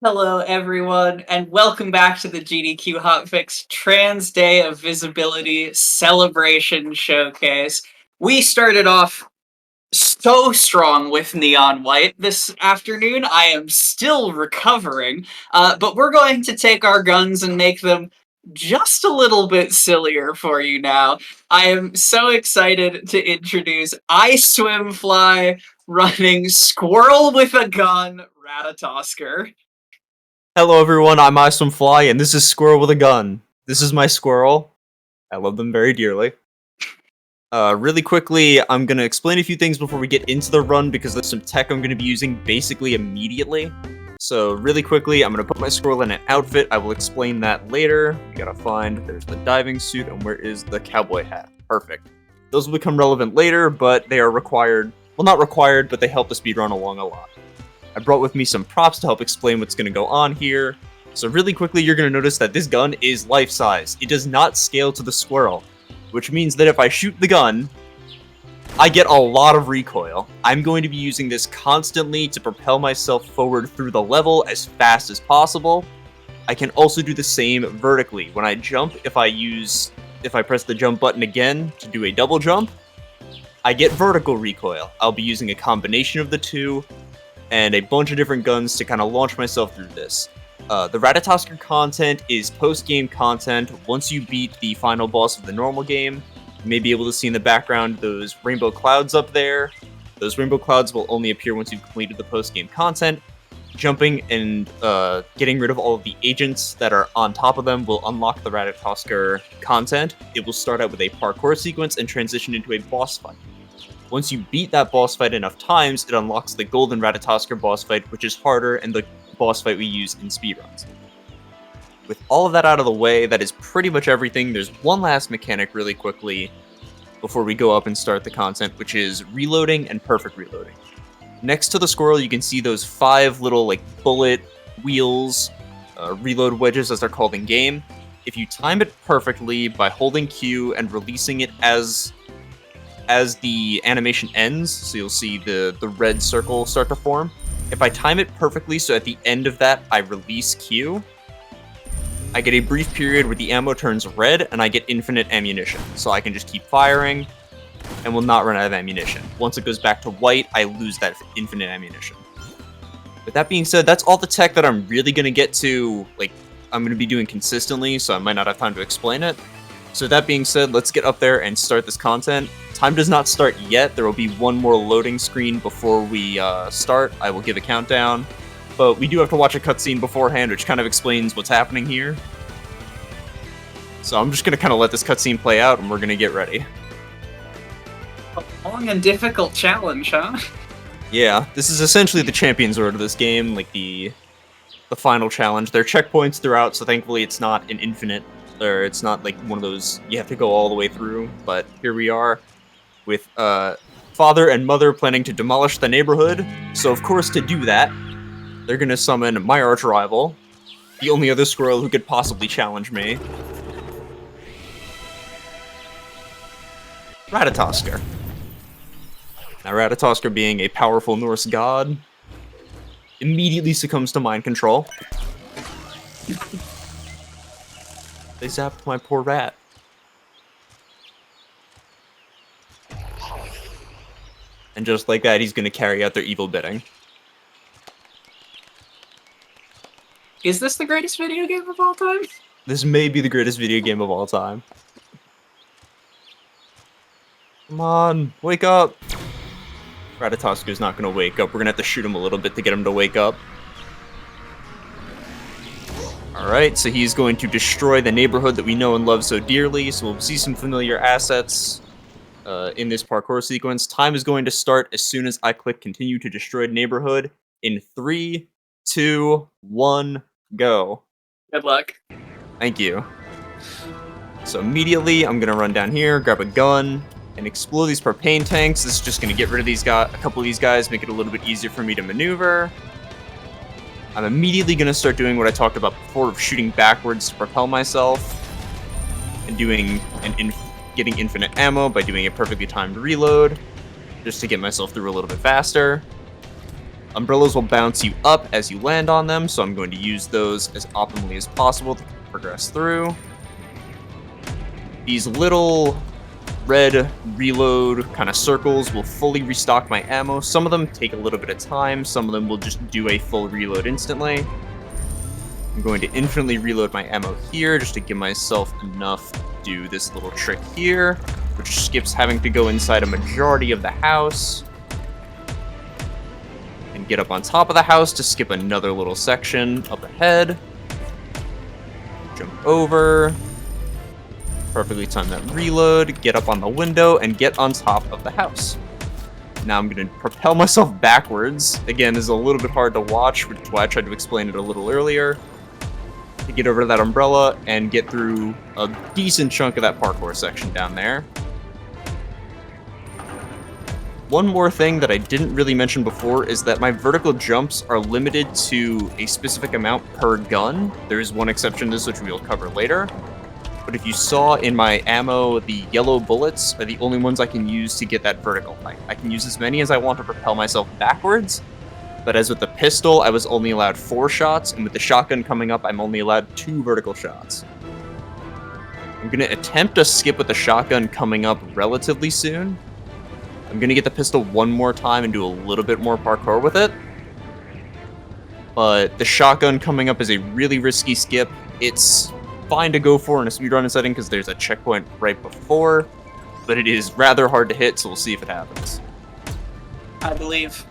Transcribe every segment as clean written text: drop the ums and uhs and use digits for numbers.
Hello, everyone, and welcome back to the GDQ Hotfix Trans Day of Visibility Celebration Showcase. We started off so strong with Neon White this afternoon. I am still recovering, but we're going to take our guns and make them just a little bit sillier for you now. I am so excited to introduce iswimfly running Squirrel with a gun, Ratatosker. Hello everyone, I'm iswimfly, and this is Squirrel with a gun. This is my squirrel. I love them very dearly. Really quickly, I'm gonna explain a few things before we get into the run because there's some tech I'm gonna be using basically immediately. So really quickly, I'm gonna put my squirrel in an outfit. I will explain that later. We gotta find, there's the diving suit, and where is the cowboy hat? Perfect. Those will become relevant later, but they are required. Well, not required, but they help the speedrun along a lot. I brought with me some props to help explain what's going to go on here. So really quickly, you're going to notice that this gun is life-size. It does not scale to the squirrel, which means that if I shoot the gun, I get a lot of recoil. I'm going to be using this constantly to propel myself forward through the level as fast as possible. I can also do the same vertically. When I jump, if I press the jump button again to do a double jump, I get vertical recoil. I'll be using a combination of the two, and a bunch of different guns to kind of launch myself through this. The Ratatosker content is post-game content. Once you beat the final boss of the normal game, you may be able to see in the background those rainbow clouds up there. Those rainbow clouds will only appear once you've completed the post-game content. Jumping and getting rid of all of the agents that are on top of them will unlock the Ratatosker content. It will start out with a parkour sequence and transition into a boss fight. Once you beat that boss fight enough times, it unlocks the golden Ratatosker boss fight, which is harder and the boss fight we use in speedruns. With all of that out of the way, that is pretty much everything. There's one last mechanic really quickly before we go up and start the content, which is reloading and perfect reloading. Next to the squirrel, you can see those 5 little bullet wheels, reload wedges as they're called in game. If you time it perfectly by holding Q and releasing it as the animation ends, so you'll see the red circle start to form. If I time it perfectly, so at the end of that, I release Q, I get a brief period where the ammo turns red, and I get infinite ammunition. So I can just keep firing, and will not run out of ammunition. Once it goes back to white, I lose that infinite ammunition. With that being said, that's all the tech that I'm really going to get to, I'm going to be doing consistently, so I might not have time to explain it. So that being said, let's get up there and start this content. Time does not start yet. There will be one more loading screen before we start. I will give a countdown. But we do have to watch a cutscene beforehand, which kind of explains what's happening here. So I'm just going to kind of let this cutscene play out, and we're going to get ready. A long and difficult challenge, huh? Yeah, this is essentially the Champion's Road of this game, the final challenge. There are checkpoints throughout, so thankfully it's not an infinite, or it's not like one of those you have to go all the way through, but here we are with father and mother planning to demolish the neighborhood. So of course, to do that, they're gonna summon my arch rival, the only other squirrel who could possibly challenge me, Ratatosker. Now Ratatosker, being a powerful Norse god, immediately succumbs to mind control. They zapped my poor rat. And just like that, he's going to carry out their evil bidding. Is this the greatest video game of all time? This may be the greatest video game of all time. Come on, wake up! Ratatosker's not going to wake up. We're going to have to shoot him a little bit to get him to wake up. Alright, so he's going to destroy the neighborhood that we know and love so dearly, so we'll see some familiar assets in this parkour sequence. Time is going to start as soon as I click continue to destroy neighborhood in 3, 2, 1, go. Good luck. Thank you. So immediately, I'm going to run down here, grab a gun, and explode these propane tanks. This is just going to get rid of these guys, a couple of these guys, make it a little bit easier for me to maneuver. I'm immediately going to start doing what I talked about before of shooting backwards to propel myself, and getting infinite ammo by doing a perfectly timed reload, just to get myself through a little bit faster. Umbrellas will bounce you up as you land on them, so I'm going to use those as optimally as possible to progress through. These little red reload kind of circles will fully restock my ammo. Some of them take a little bit of time, some of them will just do a full reload instantly. I'm going to infinitely reload my ammo here just to give myself enough to do this little trick here, which skips having to go inside a majority of the house. And get up on top of the house to skip another little section up ahead. Jump over. Perfectly time that reload, get up on the window, and get on top of the house. Now I'm going to propel myself backwards. Again, this is a little bit hard to watch, which is why I tried to explain it a little earlier. To get over to that umbrella and get through a decent chunk of that parkour section down there. One more thing that I didn't really mention before is that my vertical jumps are limited to a specific amount per gun. There is one exception to this, which we'll cover later. But if you saw in my ammo, the yellow bullets are the only ones I can use to get that vertical height. I can use as many as I want to propel myself backwards, but as with the pistol, I was only allowed 4 shots, and with the shotgun coming up, I'm only allowed 2 vertical shots. I'm going to attempt a skip with the shotgun coming up relatively soon. I'm going to get the pistol one more time and do a little bit more parkour with it. But the shotgun coming up is a really risky skip. It's fine to go for in a speedrunner setting because there's a checkpoint right before, but it is rather hard to hit, so we'll see if it happens. I believe.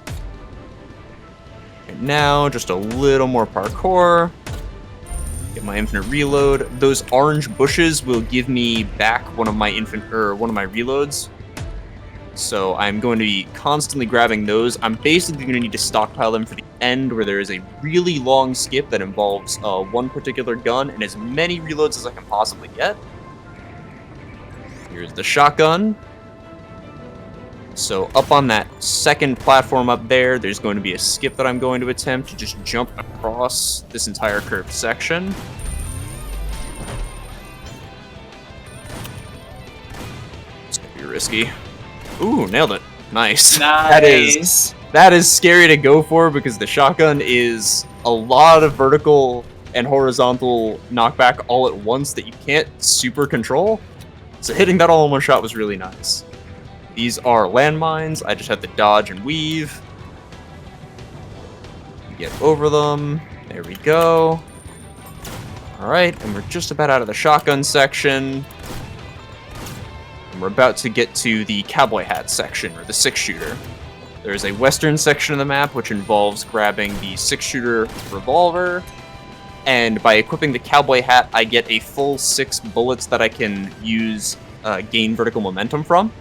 And now, just a little more parkour. Get my infinite reload. Those orange bushes will give me back one of my reloads. So I'm going to be constantly grabbing those. I'm basically going to need to stockpile them for the end where there is a really long skip that involves one particular gun and as many reloads as I can possibly get. Here's the shotgun. So up on that second platform up there, there's going to be a skip that I'm going to attempt to just jump across this entire curved section. It's going to be risky. Ooh, nailed it. Nice. Nice. That is scary to go for because the shotgun is a lot of vertical and horizontal knockback all at once that you can't super control. So hitting that all in one shot was really nice. These are landmines. I just have to dodge and weave. Get over them. There we go. Alright, and we're just about out of the shotgun section. And we're about to get to the cowboy hat section, or the 6-shooter. There's a western section of the map, which involves grabbing the 6-shooter revolver. And by equipping the cowboy hat, I get a full 6 bullets that I can use, gain vertical momentum from.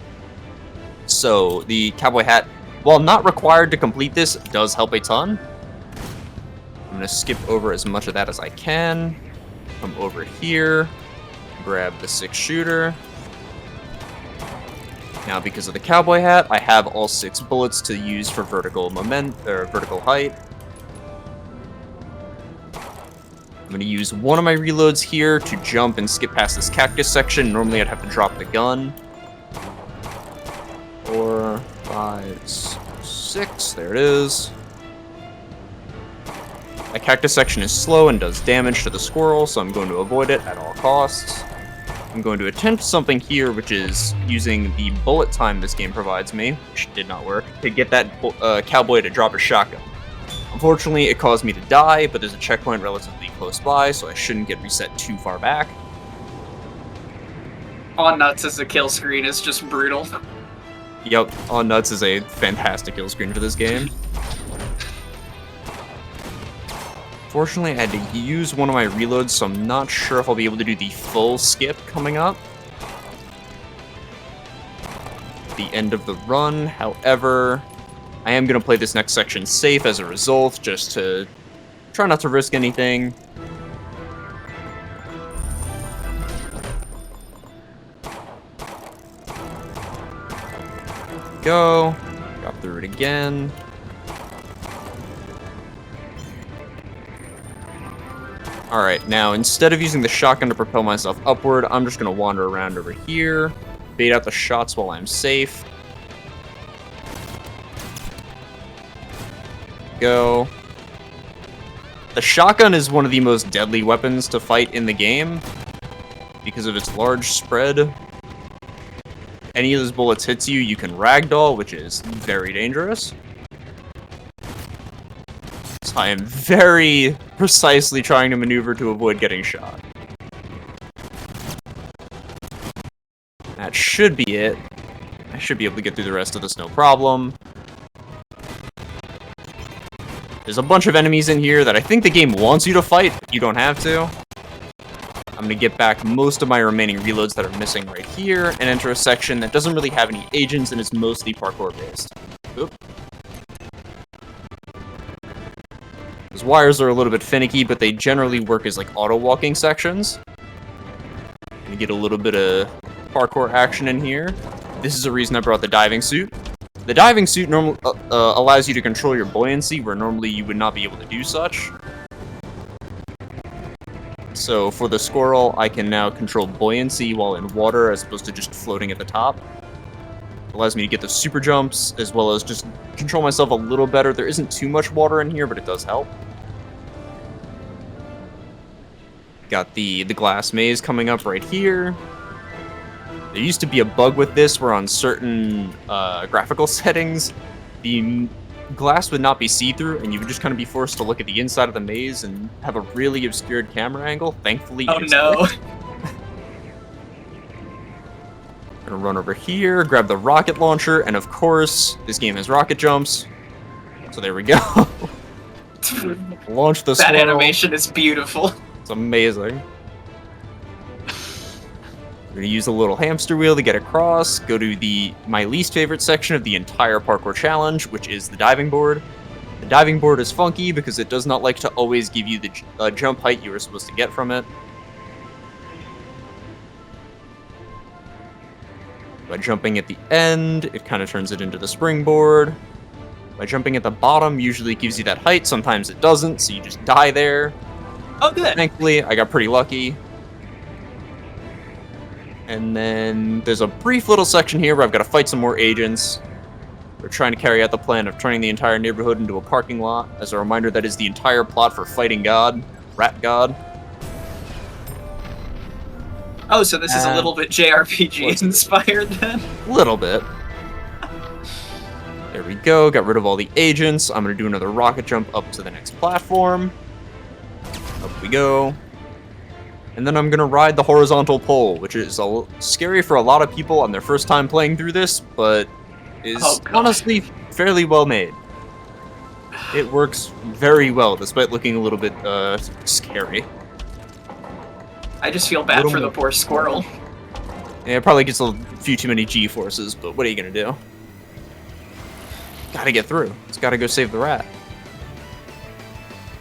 So the cowboy hat, while not required to complete this, does help a ton. I'm going to skip over as much of that as I can. Come over here, grab the 6-shooter. Now, because of the cowboy hat, I have all 6 bullets to use for vertical height. I'm going to use one of my reloads here to jump and skip past this cactus section. Normally, I'd have to drop the gun. 4, 5, 6. There it is. That cactus section is slow and does damage to the squirrel, so I'm going to avoid it at all costs. I'm going to attempt something here, which is using the bullet time this game provides me, which did not work, to get that cowboy to drop his shotgun. Unfortunately, it caused me to die, but there's a checkpoint relatively close by, so I shouldn't get reset too far back. On nuts as a kill screen is just brutal. Yep, On Nuts is a fantastic kill screen for this game. Fortunately, I had to use one of my reloads, so I'm not sure if I'll be able to do the full skip coming up. The end of the run, however, I am going to play this next section safe as a result, just to try not to risk anything. Go. Drop through it again. Alright, now instead of using the shotgun to propel myself upward, I'm just going to wander around over here, bait out the shots while I'm safe. go. The shotgun is one of the most deadly weapons to fight in the game because of its large spread. Any of those bullets hits you, you can ragdoll, which is very dangerous. So I am very precisely trying to maneuver to avoid getting shot. That should be it. I should be able to get through the rest of this no problem. There's a bunch of enemies in here that I think the game wants you to fight, but you don't have to. I'm going to get back most of my remaining reloads that are missing right here and enter a section that doesn't really have any agents and is mostly parkour based. Oop. Those wires are a little bit finicky, but they generally work as like auto walking sections. We get a little bit of parkour action in here. This is the reason I brought the diving suit. The diving suit normally allows you to control your buoyancy, where normally you would not be able to do such. So for the Squirrel, I can now control buoyancy while in water as opposed to just floating at the top. It allows me to get the super jumps, as well as just control myself a little better. There isn't too much water in here, but it does help. Got the glass maze coming up right here. There used to be a bug with this where on certain graphical settings, the glass would not be see-through, and you would just kind of be forced to look at the inside of the maze and have a really obscured camera angle. Thankfully, oh no. Gonna run over here, grab the rocket launcher, and of course, this game has rocket jumps. So there we go. Launch the Squirrel. That animation is beautiful. It's amazing. We're gonna use a little hamster wheel to get across, go to my least favorite section of the entire parkour challenge, which is the diving board. The diving board is funky because it does not like to always give you the jump height you were supposed to get from it. By jumping at the end, it kind of turns it into the springboard. By jumping at the bottom, usually it gives you that height, sometimes it doesn't, so you just die there. Oh, good. Thankfully, I got pretty lucky. And then there's a brief little section here where I've got to fight some more agents. We're trying to carry out the plan of turning the entire neighborhood into a parking lot. As a reminder, that is the entire plot for Fighting God, Rat God. Oh, so this is a little bit JRPG inspired then? A little bit. There we go, got rid of all the agents. I'm going to do another rocket jump up to the next platform. Up we go. And then I'm going to ride the horizontal pole, which is scary for a lot of people on their first time playing through this, but is honestly fairly well made. It works very well, despite looking a little bit scary. I just feel bad for the poor Squirrel. Yeah, it probably gets a few too many G-forces, but what are you going to do? Gotta get through. It's gotta go save the rat.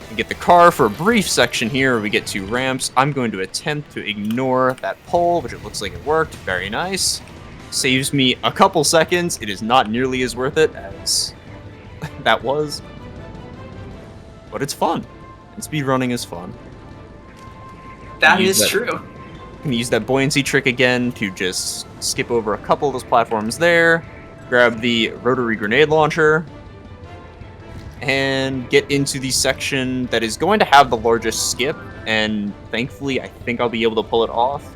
We get the car for a brief section here where we get 2 ramps. I'm going to attempt to ignore that pole, which it looks like it worked. Very nice. Saves me a couple seconds. It is not nearly as worth it as that was. But it's fun. And speedrunning is fun. That is true. You can use that buoyancy trick again to just skip over a couple of those platforms there. Grab the rotary grenade launcher. And get into the section that is going to have the largest skip, and thankfully I think I'll be able to pull it off.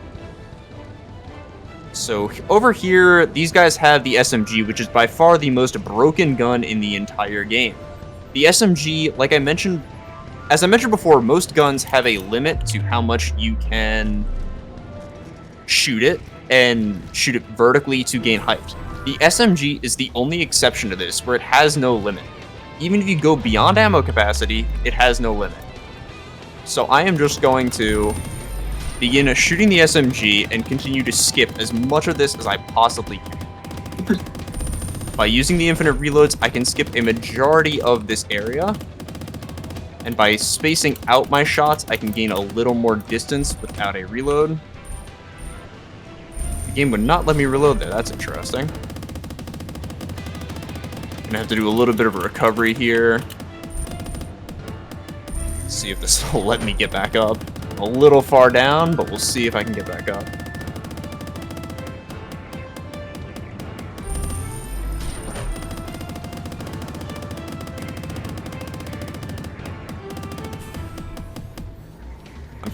So over here, these guys have the SMG, which is by far the most broken gun in the entire game. The SMG, like as I mentioned before, most guns have a limit to how much you can shoot it, and shoot it vertically to gain height. The SMG is the only exception to this, where it has no limit. Even if you go beyond ammo capacity, it has no limit. So I am just going to begin shooting the SMG and continue to skip as much of this as I possibly can. By using the infinite reloads, I can skip a majority of this area. And by spacing out my shots, I can gain a little more distance without a reload. The game would not let me reload there, that's interesting. Gonna have to do a little bit of a recovery here. See if this will let me get back up. A little far down, but we'll see if I can get back up.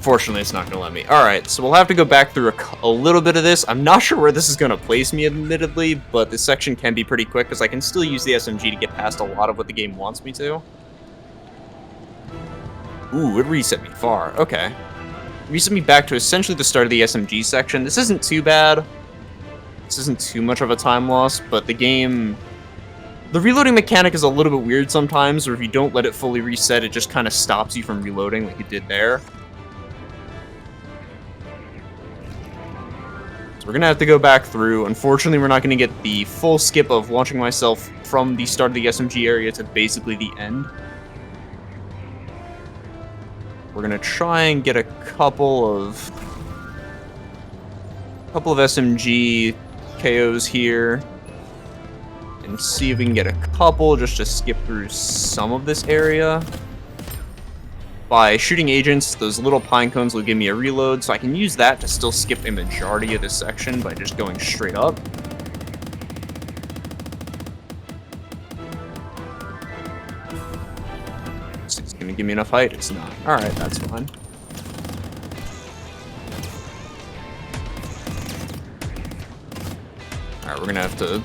Unfortunately, it's not going to let me. Alright, so we'll have to go back through a little bit of this. I'm not sure where this is going to place me, admittedly, but this section can be pretty quick, because I can still use the SMG to get past a lot of what the game wants me to. Ooh, it reset me far. Okay. Reset me back to essentially the start of the SMG section. This isn't too bad. This isn't too much of a time loss, but the game... The reloading mechanic is a little bit weird sometimes, or if you don't let it fully reset, it just kind of stops you from reloading like it did there. So we're going to have to go back through. Unfortunately, we're not going to get the full skip of launching myself from the start of the SMG area to basically the end. We're going to try and get a couple of SMG KOs here. And see if we can get a couple just to skip through some of this area. By shooting agents, those little pine cones will give me a reload, so I can use that to still skip a majority of this section by just going straight up. Is it going to give me enough height? It's not. Alright, that's fine. Alright, we're going to have to...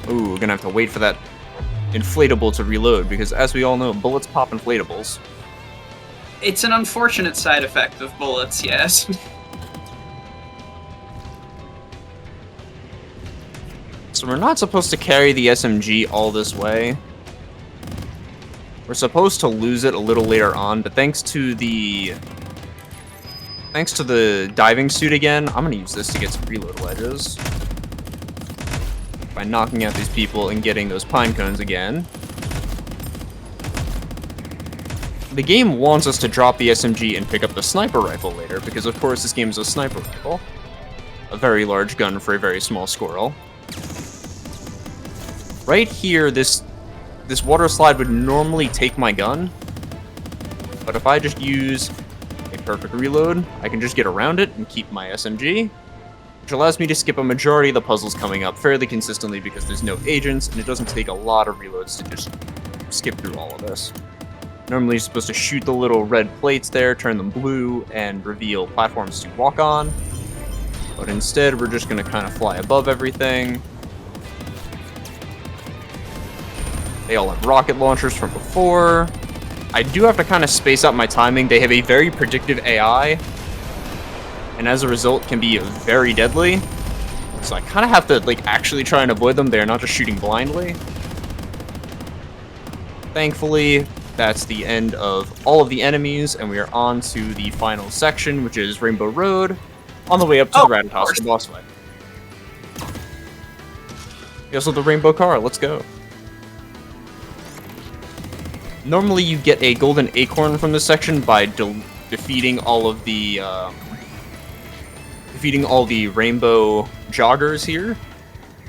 Ooh, we're gonna have to wait for that inflatable to reload, because as we all know, bullets pop inflatables. It's an unfortunate side effect of bullets, yes. So we're not supposed to carry the SMG all this way. We're supposed to lose it a little later on, but thanks to the diving suit again, I'm gonna use this to get some reload wedges. By knocking out these people and getting those pine cones again. The game wants us to drop the SMG and pick up the sniper rifle later, because of course this game is a sniper rifle. A very large gun for a very small squirrel. Right here, this water slide would normally take my gun, but if I just use a perfect reload, I can just get around it and keep my SMG. Which allows me to skip a majority of the puzzles coming up fairly consistently because there's no agents, and it doesn't take a lot of reloads to just skip through all of this. Normally you're supposed to shoot the little red plates there, turn them blue, and reveal platforms to walk on. But instead, we're just going to kind of fly above everything. They all have rocket launchers from before. I do have to kind of space out my timing. They have a very predictive AI, and as a result can be very deadly. So I kind of have to like actually try and avoid them. They're not just shooting blindly. Thankfully, that's the end of all of the enemies, and we are on to the final section, which is Rainbow Road, on the way up to the Ratatoskr boss fight. We also have the Rainbow Car. Let's go. Normally you get a golden acorn from this section by defeating all the rainbow joggers here.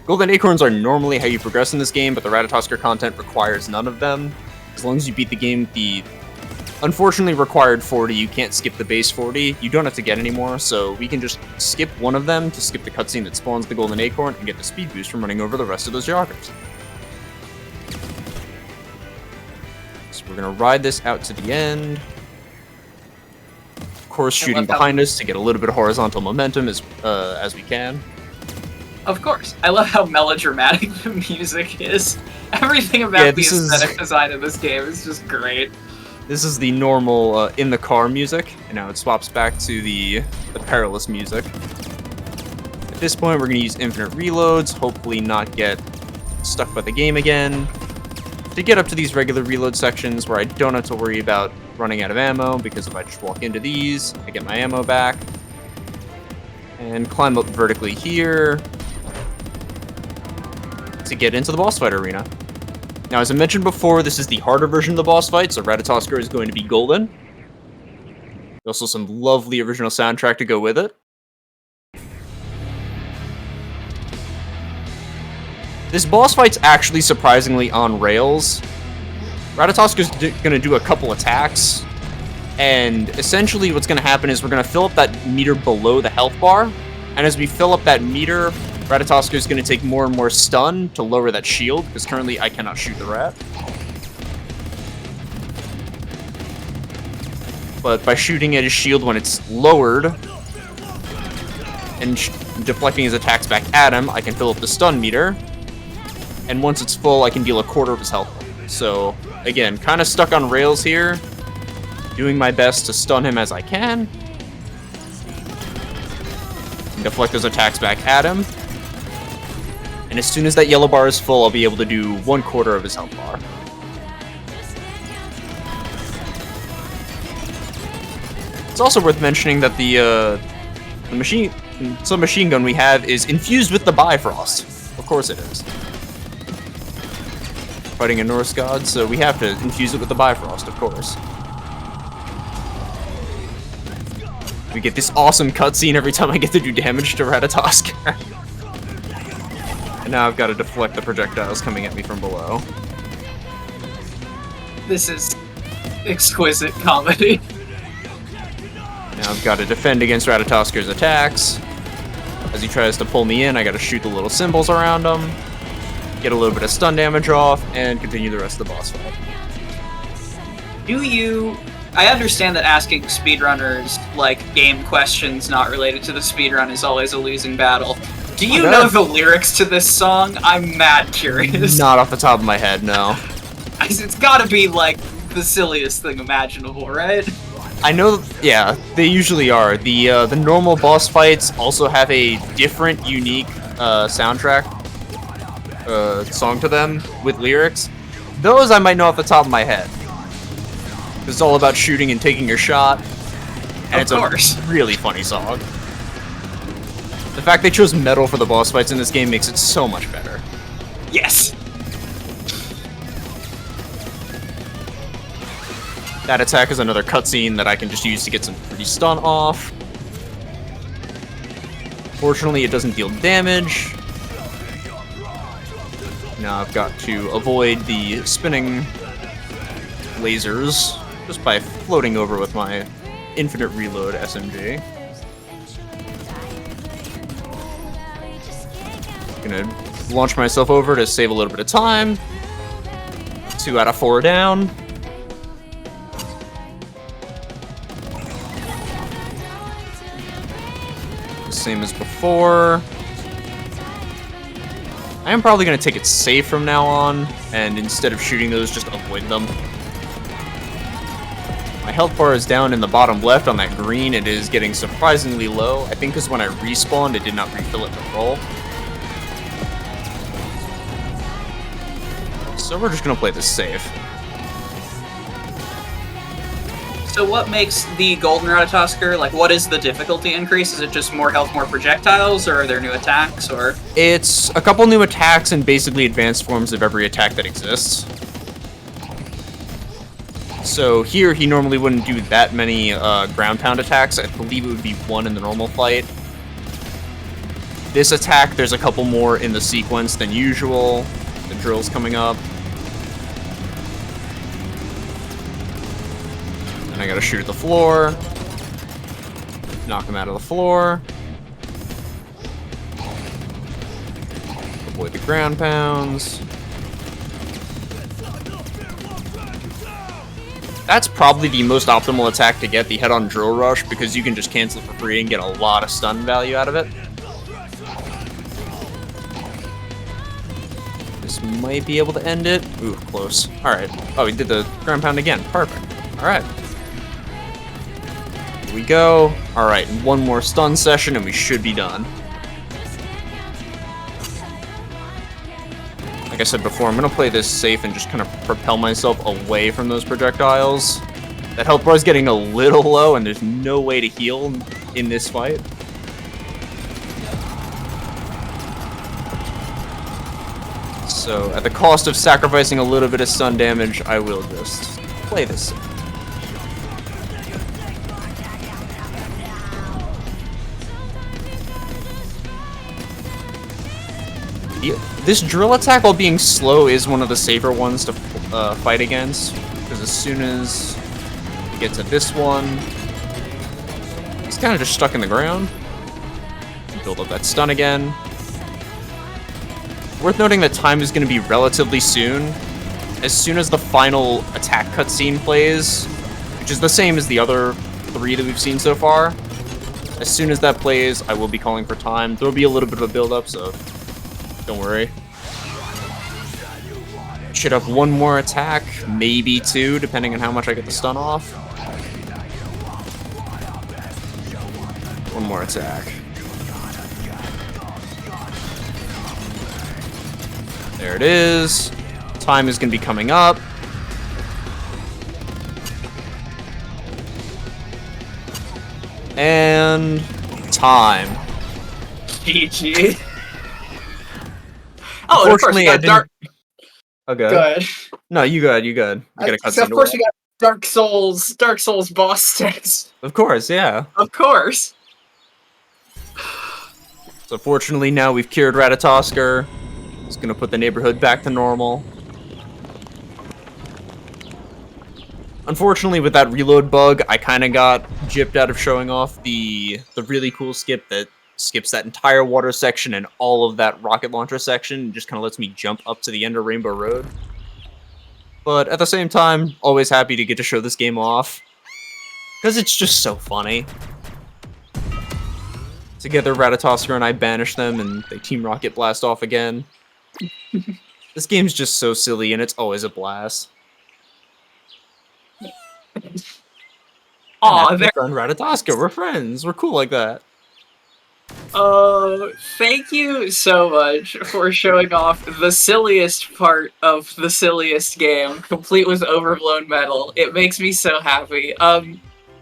Golden acorns are normally how you progress in this game, but the Ratatoskr content requires none of them. As long as you beat the game, the unfortunately required 40, you can't skip the base 40. You don't have to get any more, so we can just skip one of them to skip the cutscene that spawns the golden acorn and get the speed boost from running over the rest of those joggers. So we're gonna ride this out to the end. Of course, shooting behind us to get a little bit of horizontal momentum as we can. Of course. I love how melodramatic the music is. Everything about the aesthetic design of this game is just great. This is the normal in-the-car music, and now it swaps back to the perilous music. At this point, we're going to use infinite reloads, hopefully not get stuck by the game again, to get up to these regular reload sections where I don't have to worry about running out of ammo, because if I just walk into these, I get my ammo back. And climb up vertically here to get into the boss fight arena. Now, as I mentioned before, this is the harder version of the boss fight, so Ratatoskr is going to be golden. Also some lovely original soundtrack to go with it. This boss fight's actually surprisingly on rails. Ratatoskr's going to do a couple attacks, and essentially what's going to happen is we're going to fill up that meter below the health bar, and as we fill up that meter, Ratatoskr is going to take more and more stun to lower that shield, because currently I cannot shoot the rat. but by shooting at his shield when it's lowered and deflecting his attacks back at him, I can fill up the stun meter. And once it's full, I can deal a quarter of his health. So, again, kind of stuck on rails here. Doing my best to stun him as I can. And deflect those attacks back at him. And as soon as that yellow bar is full, I'll be able to do 1/4 of his health bar. It's also worth mentioning that the machine gun we have is infused with the Bifrost. Of course it is. Fighting a Norse god, so we have to infuse it with the Bifrost, of course. We get this awesome cutscene every time I get to do damage to Ratatoskr. And now I've got to deflect the projectiles coming at me from below. This is exquisite comedy. Now I've got to defend against Ratatoskr's attacks. As he tries to pull me in, I got to shoot the little symbols around him, get a little bit of stun damage off, and continue the rest of the boss fight. I understand that asking speedrunners, like, game questions not related to the speedrun is always a losing battle. Do you know the lyrics to this song? I'm mad curious. Not off the top of my head, no. It's gotta be, like, the silliest thing imaginable, right? I know, yeah, they usually are. The normal boss fights also have a different, unique soundtrack song to them with lyrics. Those I might know off the top of my head. It's all about shooting and taking your shot, and it's a really funny song. The fact they chose metal for the boss fights in this game makes it so much better. Yes! That attack is another cutscene that I can just use to get some pretty stun off. Fortunately, it doesn't deal damage. Now I've got to avoid the spinning lasers just by floating over with my infinite reload SMG. Gonna launch myself over to save a little bit of time. 2 out of 4 down. Same as before. I am probably going to take it safe from now on, and instead of shooting those, just avoid them. My health bar is down in the bottom left on that green. It is getting surprisingly low. I think because when I respawned, it did not refill it to full. So we're just going to play this safe. So what makes the Golden Ratatoskr, like, what is the difficulty increase? Is it just more health, more projectiles, or are there new attacks, or? It's a couple new attacks and basically advanced forms of every attack that exists. So here, he normally wouldn't do that many ground pound attacks. I believe it would be 1 in the normal fight. This attack, there's a couple more in the sequence than usual. The drill's coming up. And I gotta shoot at the floor. Knock him out of the floor. Avoid the ground pounds. That's probably the most optimal attack to get, the head-on drill rush, because you can just cancel it for free and get a lot of stun value out of it. This might be able to end it. Ooh, close. Alright. Oh, we did the ground pound again. Perfect. Alright. Here we go. Alright, one more stun session and we should be done. Like I said before, I'm going to play this safe and just kind of propel myself away from those projectiles. That health bar is getting a little low and there's no way to heal in this fight. So, at the cost of sacrificing a little bit of stun damage, I will just play this safe. This drill attack, while being slow, is one of the safer ones to fight against. Because as soon as you get to this one, he's kind of just stuck in the ground. Build up that stun again. Worth noting that time is going to be relatively soon. As soon as the final attack cutscene plays, which is the same as the other 3 that we've seen so far. As soon as that plays, I will be calling for time. There will be a little bit of a build-up, so don't worry. Should have 1 more attack, maybe 2, depending on how much I get the stun off. 1 more attack. There it is. Time is going to be coming up. And time. GG. Oh, and of course, we got Dark. Okay. Good. No, you good. You good. You gotta cut. So of course, we got Dark Souls boss sticks. Of course, yeah. Of course. So fortunately, now we've cured Ratatoskr. It's gonna put the neighborhood back to normal. Unfortunately, with that reload bug, I kind of got gypped out of showing off the really cool skip that skips that entire water section and all of that rocket launcher section, and just kind of lets me jump up to the end of Rainbow Road. But at the same time, always happy to get to show this game off, because it's just so funny. Together, Ratatoskr and I banish them, and they Team Rocket blast off again. This game's just so silly, and it's always a blast. Aw, they're on Ratatoskr. We're friends. We're cool like that. Thank you so much for showing off the silliest part of the silliest game, complete with overblown metal. It makes me so happy.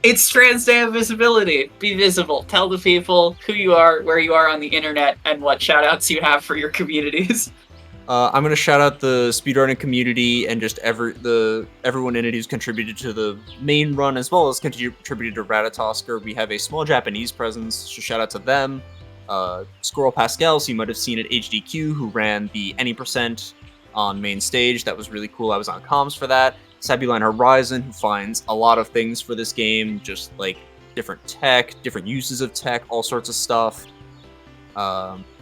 It's Trans Day of Visibility. Be visible. Tell the people who you are, where you are on the internet, and what shoutouts you have for your communities. I'm gonna shout out the speedrunning community and just everyone in it who's contributed to the main run, as well as contributed to Ratatoskr. We have a small Japanese presence, so shout out to them. Squirrel Pascal, so you might have seen at HDQ, who ran the Any Percent on main stage. That was really cool. I was on comms for that. Sabuline Horizon, who finds a lot of things for this game, just like different tech, different uses of tech, all sorts of stuff.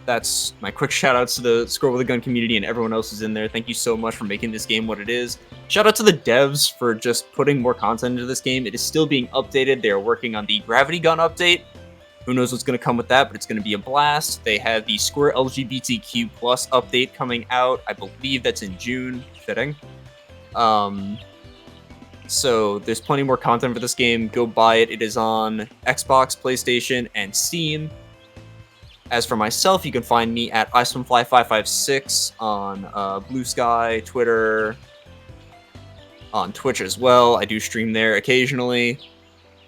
That's my quick shout-outs to the Squirrel with a Gun community and everyone else who's in there. Thank you so much for making this game what it is. Shout out to the devs for just putting more content into this game. It is still being updated. They are working on the Gravity Gun update. Who knows what's going to come with that, but it's going to be a blast. They have the Squirrel LGBTQ+ update coming out. I believe that's in June. Fitting. So there's plenty more content for this game. Go buy it. It is on Xbox, PlayStation, and Steam. As for myself, you can find me at iswimfly556 on Blue Sky, Twitter, on Twitch as well. I do stream there occasionally.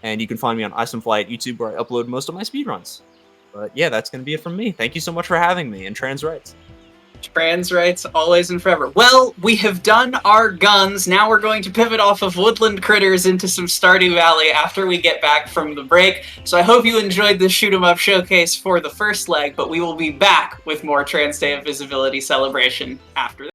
And you can find me on iswimfly at YouTube, where I upload most of my speedruns. But yeah, that's going to be it from me. Thank you so much for having me, and trans rights. Trans rights, always and forever. Well, we have done our guns. Now we're going to pivot off of woodland critters into some Stardew Valley after we get back from the break. So I hope you enjoyed this shoot 'em up showcase for the first leg, but we will be back with more Trans Day of Visibility celebration after this.